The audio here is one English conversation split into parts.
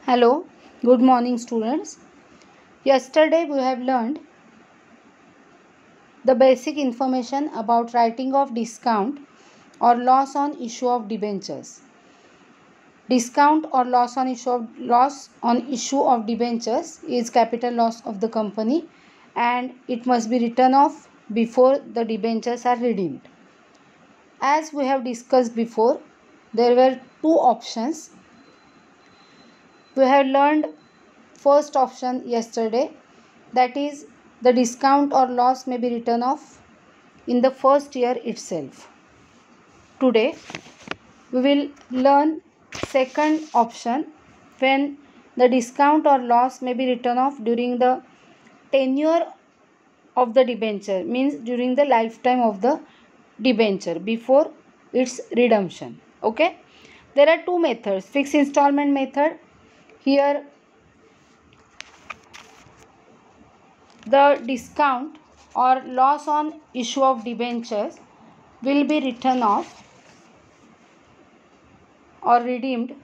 Hello, good morning students. Yesterday we have learned the basic information about writing of discount or loss on issue of debentures. Discount or loss on issue of debentures is capital loss of the company and it must be written off before the debentures are redeemed. As we have discussed before, there were two options. We have learned first option yesterday, that is the discount or loss may be written off in the first year itself. Today we will learn second option, when the discount or loss may be written off during the tenure of the debenture, means during the lifetime of the debenture before its redemption. Okay, there are two methods. Fixed installment method, here the discount or loss on issue of debentures will be written off or redeemed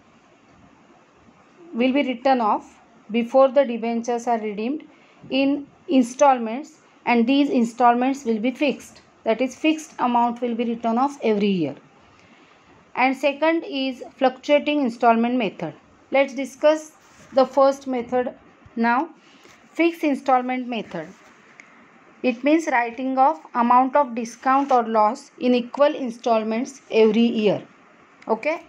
before the debentures are redeemed in installments, and these installments will be fixed, that is fixed amount will be written off every year. And second is fluctuating installment method. Let's discuss the first method now. Fixed installment method, it means writing off amount of discount or loss in equal installments every year. Okay,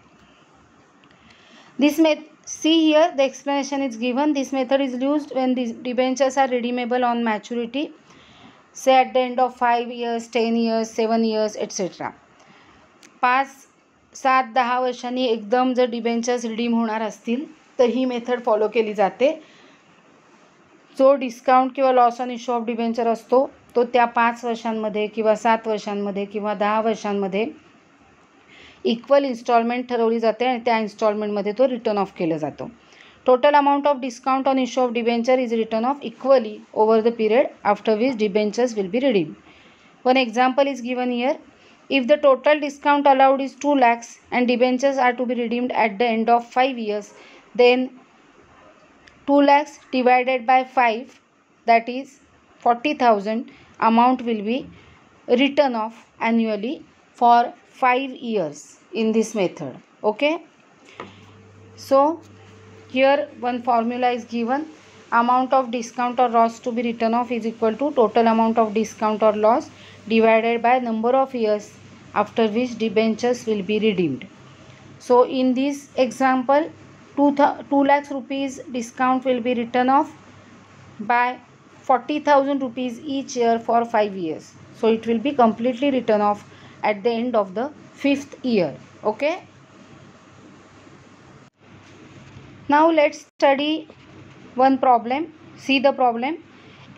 this see here the explanation is given. This method is used when the debentures are redeemable on maturity, say at the end of 5 years, 10 years, 7 years, etc. 5, 7, 10 वर्षांनी एकदम जर debentures redeem होणार असतील तर ही method follow केली जाते. जो discount किंवा loss on issue of debenture असतो तो त्या 5 वर्षांमध्ये किंवा 7 वर्षांमध्ये किंवा 10 वर्षांमध्ये इक्वल इन्स्टॉलमेंट ठरवली जाते आणि त्या इन्स्टॉलमेंटमध्ये तो रिटर्न ऑफ केला जातो. Total amount of discount on issue of debenture is return of equally over the period after which debentures will B redeem. One example is given here. If the total discount allowed is 2 lakhs and debentures are to be redeemed at the end of 5 years, then 2 lakhs divided by 5, that is 40,000 amount will be written off annually for 5 years in this method. Okay, so here one formula is given. Amount of discount or loss to be written off is equal to total amount of discount or loss divided by number of years after which debentures will be redeemed. So in this example, 2 lakhs rupees discount will be written off by 40,000 rupees each year for 5 years. So it will be completely written off at the end of the 5th year. Okay, now let's study one problem. See the problem.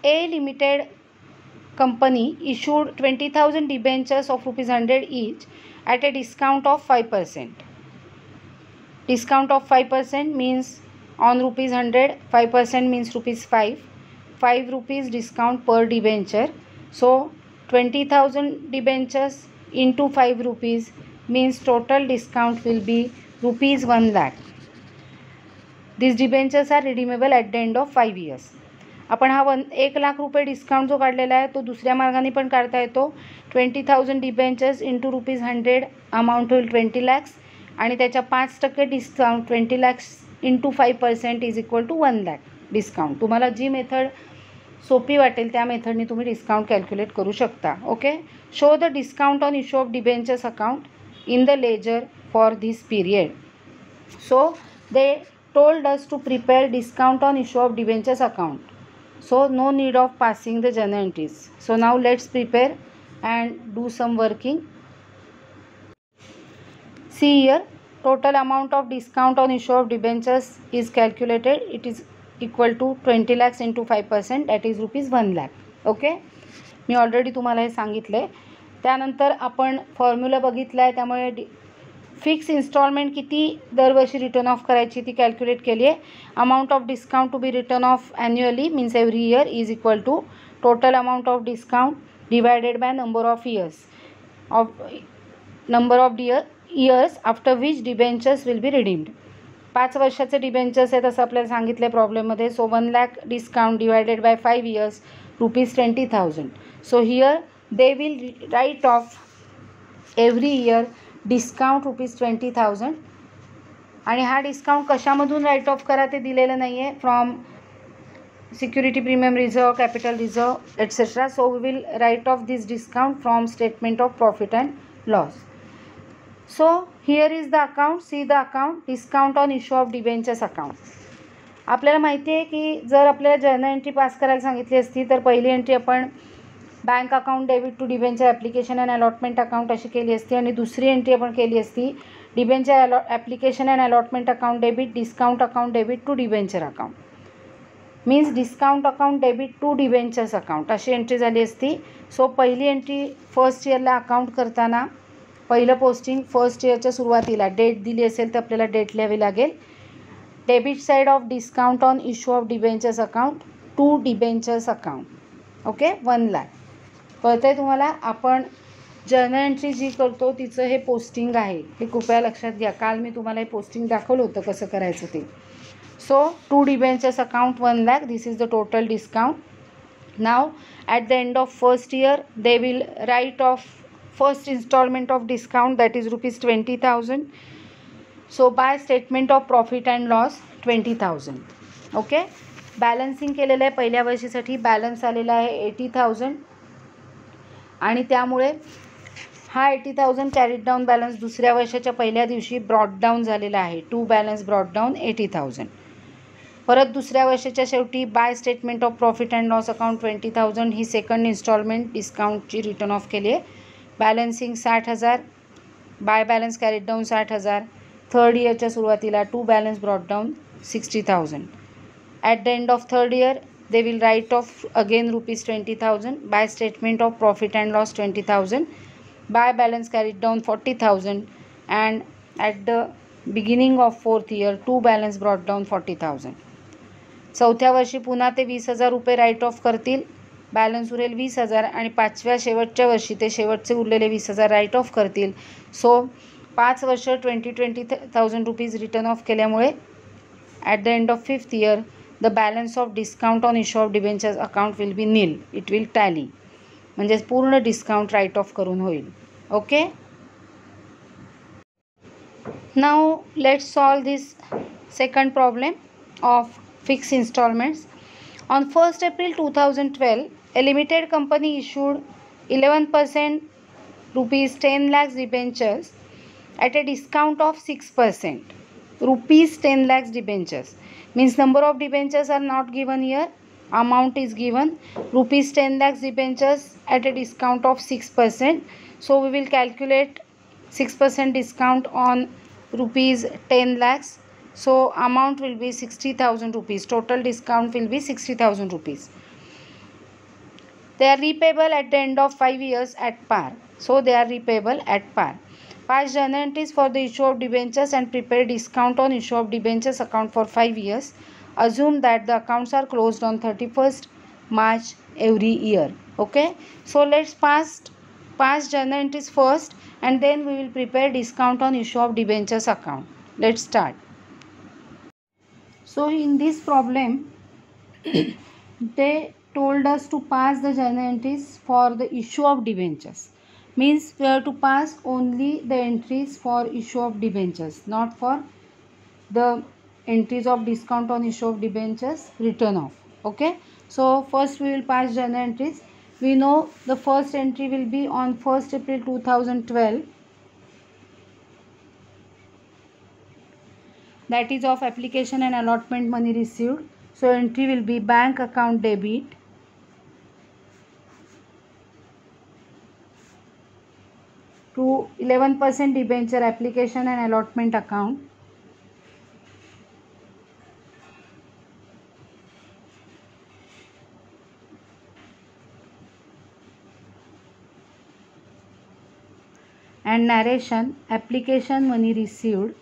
A Limited company issued 20,000 debentures of rupees 100 each at a discount of 5%. Discount of 5% means on rupees 100, 5% means rupees 5. 5 rupees discount per debenture. So 20,000 debentures into 5 rupees means total discount will be rupees 1 lakh. These debentures are redeemable at the end of 5 years. आपण हा 1 लाख रुपये discount जो काढलेला आहे तो दुसऱ्या मार्गाने पण काढता येतो. 20,000 डिबेंचर्स इंटू रुपीज 100 अमाऊंट होईल 20 लॅक्स आणि त्याच्या 5% discount 20 lakhs into 5% is equal to 1 lakh discount. तुम्हाला जी मेथड सोपी वाटेल त्या मेथडने तुम्ही डिस्काउंट कॅल्क्युलेट करू शकता. Okay, show the discount on issue of debentures account in the ledger for this period. So they told us to prepare discount on issue of debentures account, so no need of passing the journal entries. So now let's prepare and do some working. See here, total amount of discount on issue of debentures is calculated. It is equal to 20 lakhs into 5%, that is rupees 1 lakh. Okay, me already तुम्हाला हे सांगितले. त्यानंतर आपण formula बघितला आहे, त्यामुळे fix instalment किती दरवर्षी return of करायची ती कॅल्क्युलेट केली आहे. Amount of discount to be written off annually means every year is equal to total amount of discount divided by number of years after which debentures will be redeemed. 5 वर्षाचे debentures आहेत असं आपल्याला सांगितलं प्रॉब्लेममध्ये. So 1 lakh discount divided by 5 years ₹20,000. So here they will write off every year discount ₹20,000. आणि हा discount कशामधून right of करा ते दिलेलं नाही आहे. From security premium reserve, capital reserve etcetera. So we will write off this discount from statement of profit and loss. So here is the account, see the account, discount on issue of debentures account. आपल्याला माहिती आहे की जर आपल्याला journal entry पास करायला सांगितली असती तर पहिली एंट्री आपण bank account debit to debenture application and allotment account अशी केली असती आणि दुसरी एंट्री आपण केली असती debenture application and allotment account debit discount account debit to debenture account. Means discount account debit to debentures account अशी एंट्री झाली असती. सो पहिली एंट्री फर्स्ट इयरला अकाउंट करताना पहिलं पोस्टिंग फर्स्ट इयरच्या सुरुवातीला डेट दिली असेल तर आपल्याला डेट लिहावी लागेल. Debit side of discount on issue of debentures account to debentures account. Okay, 1 lakh. कळतं आहे तुम्हाला. आपण जर्नल एंट्री जी करतो तिचं हे पोस्टिंग आहे, हे कृपया लक्षात घ्या. काल मी तुम्हाला हे पोस्टिंग दाखवलं होतं कसं करायचं ते. So to debentures account 1 lakh, this is the total discount. Now at the end of first year they will write off first installment of discount, that is ₹20,000. So by statement of profit and loss 20,000. Okay, balancing केलेलं आहे. पहिल्या वर्षीसाठी balance आलेला आहे 80,000 आणि त्यामुळे हा 80,000 carried down balance दुसऱ्या वर्षाच्या पहिल्या दिवशी ब्रॉड डाऊन झालेला आहे. To balance brought down 80,000. परत दुसऱ्या वर्षाच्या शेवटी by statement of profit and loss account 20,000 ही सेकंड इन्स्टॉलमेंट डिस्काउंटची रिटर्न ऑफ केली आहे. Balancing 60,000, by balance carried down 60,000. Third इयरच्या सुरुवातीला to balance brought down 60,000. At the end of third year they will write off again ₹20,000 by statement of profit and loss 20,000, by balance carried down 40,000 and at the beginning of fourth year to balance brought down 40,000. चौथ्या वर्षी पुन्हा ते ₹20,000 right of करतील. Balance उरेल 20,000 आणि पाचव्या शेवटच्या वर्षी ते शेवटचे उरलेले 20,000 राईट ऑफ करतील. सो 5 वर्ष ₹20,000 रिटर्न ऑफ केल्यामुळे at the end of fifth year the balance of discount on issue of debentures account will be nil. It will tally. म्हणजे पूर्ण डिस्काउंट राईट ऑफ करून होईल. Okay, now let's solve this second problem of fix installments. On 1st April 2012, a limited company issued 11% rupees 10 lakhs debentures at a discount of 6%. Rupees 10 lakhs debentures means number of debentures are not given here. Amount is given. Rupees 10 lakhs debentures at a discount of 6%. So we will calculate 6% discount on rupees 10 lakhs. So amount will be 60,000 rupees. Total discount will be 60,000 rupees. They are repayable at the end of 5 years at par. So they are repayable at par. Pass journal entries for the issue of debentures and prepare discount on issue of debentures account for 5 years. Assume that the accounts are closed on 31st March every year. Okay. So let's pass journal entries first and then we will prepare discount on issue of debentures account. Let's start. So in this problem they told us to pass the journal entries for the issue of debentures. Means we have to pass only the entries for issue of debentures, not for the entries of discount on issue of debentures return off. Okay, so first we will pass journal entries. We know the first entry will be on 1st April 2012, that is of application and allotment money received. So entry will be bank account debit to 11% debenture application and allotment account and narration application money received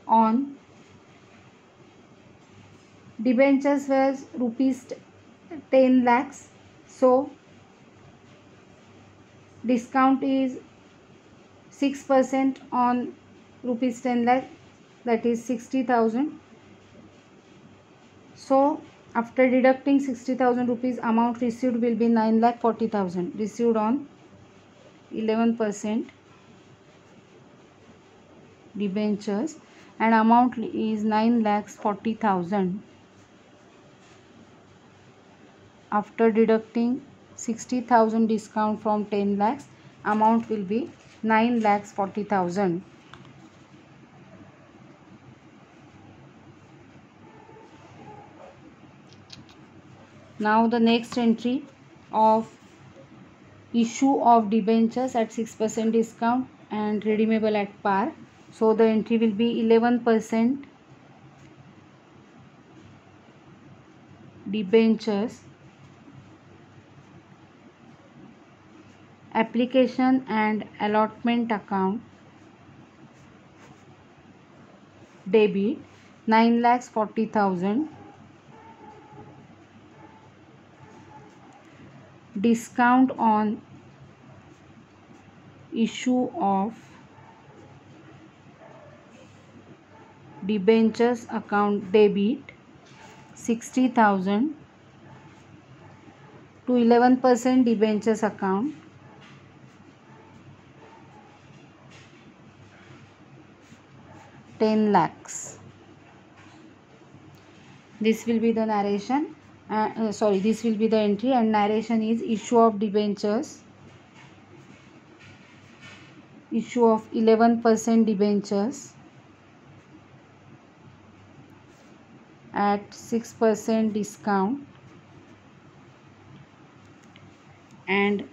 on debentures was rupees 10 lakhs. So discount is 6% on rupees 10 lakh, that is 60,000. So after deducting 60,000 rupees, amount received will be 9,40,000 received on 11% debentures, and amount is 9,40,000. After deducting 60,000 discount from 10 lakhs, amount will be 9,40,000. Now the next entry of issue of debentures at 6% discount and redeemable at par. So the entry will be 11% debentures, application and allotment account, debit 9,40,000, discount on issue of debentures account, debit 60,000 to 11% debentures account, $10 lakhs. This will be the narration. This will be the entry, and narration is issue of debentures, issue of 11% debentures at 6% discount and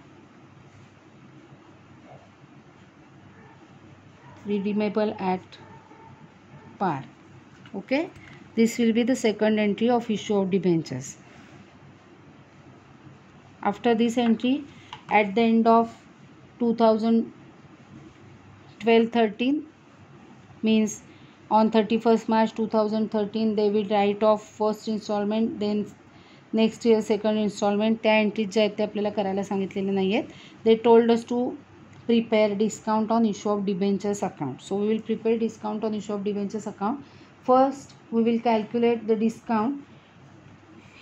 redeemable at par. Okay, this will be the second entry of issue of debentures. After this entry, at the end of 2012-13, means on 31st March 2013 they will write off first installment, then next year second installment. त्या entries ज्या आहेत ते आपल्याला करायला सांगितलेले नाही आहेत. They told us to prepare discount on issue of debentures account. So we will prepare discount on issue of debentures account. First we will calculate the discount.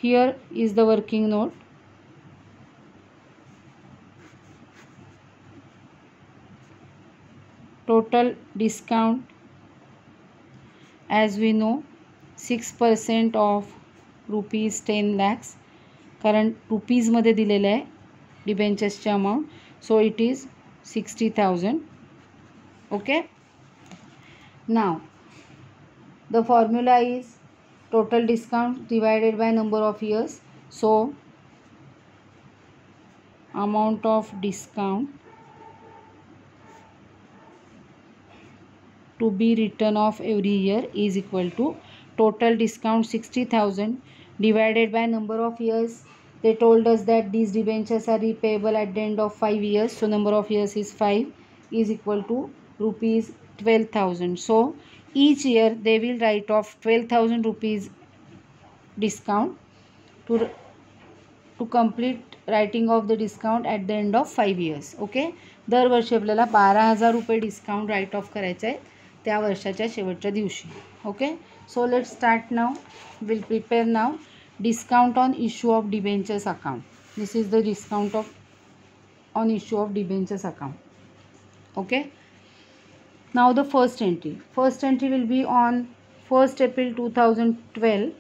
Here is the working note. Total discount as we know 6% of rupees 10 lakhs, कारण रुपीजमध्ये दिलेलं आहे डिबेंचर्सचे amount. So it is 60,000. Okay. Now the formula is total discount divided by number of years. So amount of discount to be written off every year is equal to total discount 60,000 divided by number of years. They told us that these debentures are repayable at the end of 5 years. So number of years is 5, is equal to rupees 12,000. So each year they will write off 12,000 rupees discount to complete writing of the discount at the end of 5 years. Okay. दरवर्षी आपल्याला 12,000 रुपये discount write of करायचं आहे त्या वर्षाच्या शेवटच्या दिवशी. Okay. So let start now. Will prepare now discount on issue of debentures account. This is the discount of on issue of debentures account. Okay. Now the first entry. First entry will be on 1st April 2012.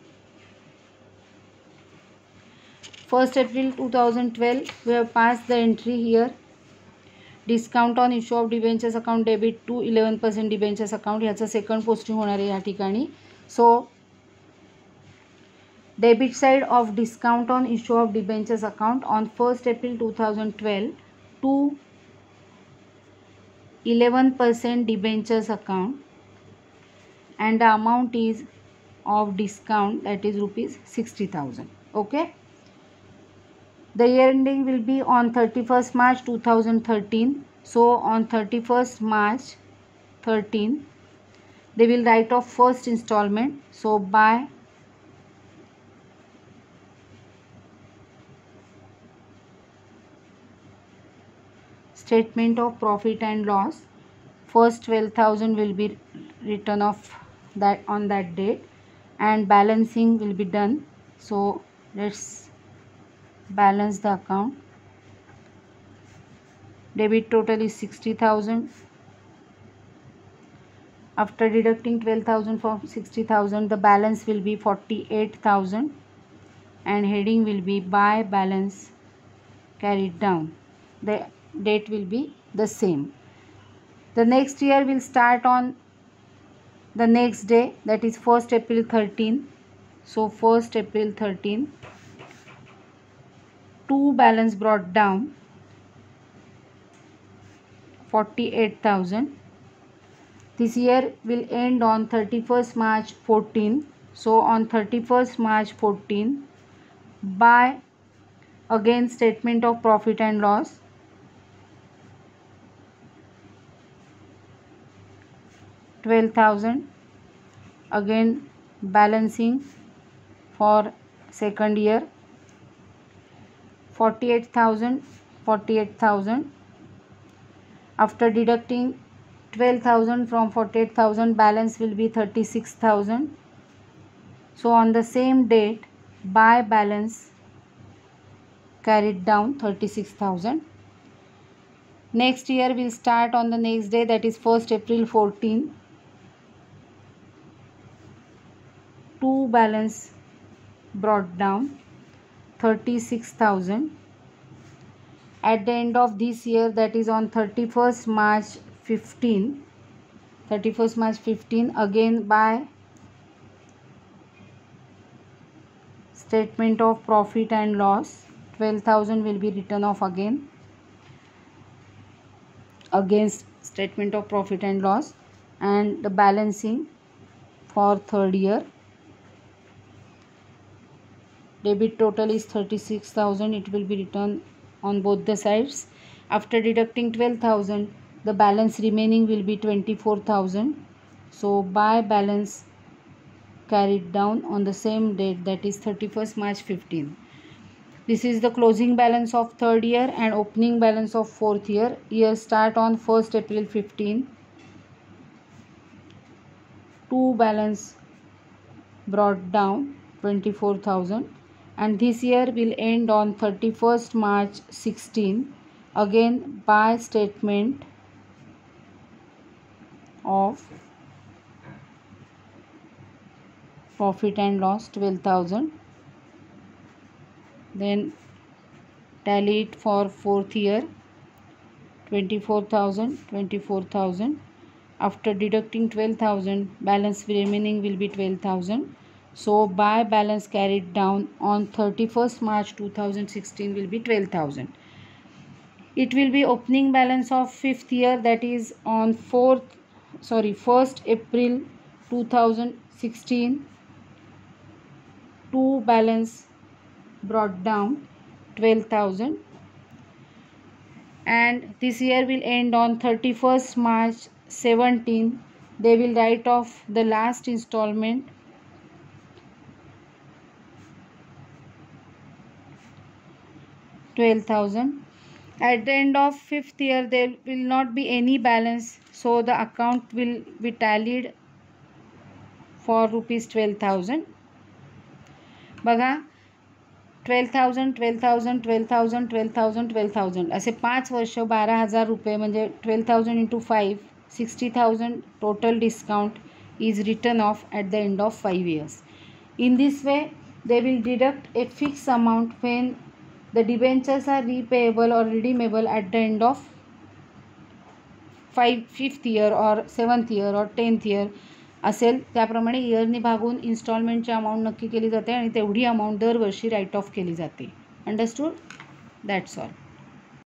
1st April 2012 we have passed the entry here. Discount on issue of debentures account debit to 11% debentures account. ह्याचं second posting होणार आहे या ठिकाणी. So debit side of discount on issue of debentures account on 1st April 2012 to 11% debentures account and the amount is of discount, that is rupees 60,000. Okay. The year ending will be on 31st March 2013. So on 31st March 13 they will write off first installment. So by statement of profit and loss. First 12,000 will be written off that on that date, and balancing will be done. So let's balance the account. Debit total is 60,000. After deducting 12,000 from 60,000, the balance will be 48,000, and heading will be buy balance carried down. The date will be the same. The next year will start on the next day, that is 1st April 13. So 1st April 13, 2 balance brought down 48,000. This year will end on 31st March 14. So on 31st March 14, buy again statement of profit and loss. $12,000, again balancing for second year. 48,000, 48,000. After deducting 12,000 from 48,000, balance will be 36,000. So on the same date, buy balance carried down 36,000. Next year will start on the next day, that is 1st April 14. 2 balance brought down 36,000. At the end of this year, that is on 31st March 15, 31st March 15, again buy statement of profit and loss. 12,000 will be written off against statement of profit and loss, and the balancing for third year. Debit total is 36,000. It will be written on both the sides. After deducting 12,000, the balance remaining will be 24,000. So buy balance carried down on the same date, that is 31st March 15. This is the closing balance of third year and opening balance of fourth year. Year start on 1st April 15. 2 balance brought down 24,000, and this year will end on 31st March 16. Again buy statement of profit and loss 12,000. Then tally it for fourth year, 24,000, 24,000. After deducting 12,000, balance remaining will be 12,000. So buy balance carried down on 31st March 2016 will be 12,000. It will be opening balance of fifth year, that is on 1st April 2016. 2 balance brought down 12,000, and this year will end on 31st March 17. They will write off the last installment, $12,000. At the end of fifth year, there will not be any balance, so the account will be tallied for rupees 12,000. बघा 12,000, 12,000, 12,000, 12,000, 12,000 असे 5 वर्ष 12,000 रुपये, म्हणजे 12,000 into 5, 60,000 total discount is written off at the end of 5 years. In this way, they will deduct a fixed amount when the debentures are repayable or redeemable at the end of 5th year or 7th year or 10th year असेल त्याप्रमाणे इयरनी भागून इन्स्टॉलमेंटची amount नक्की केली जाते आणि तेवढी amount दरवर्षी right of केली जाते. अंडरस्टूड? That's all.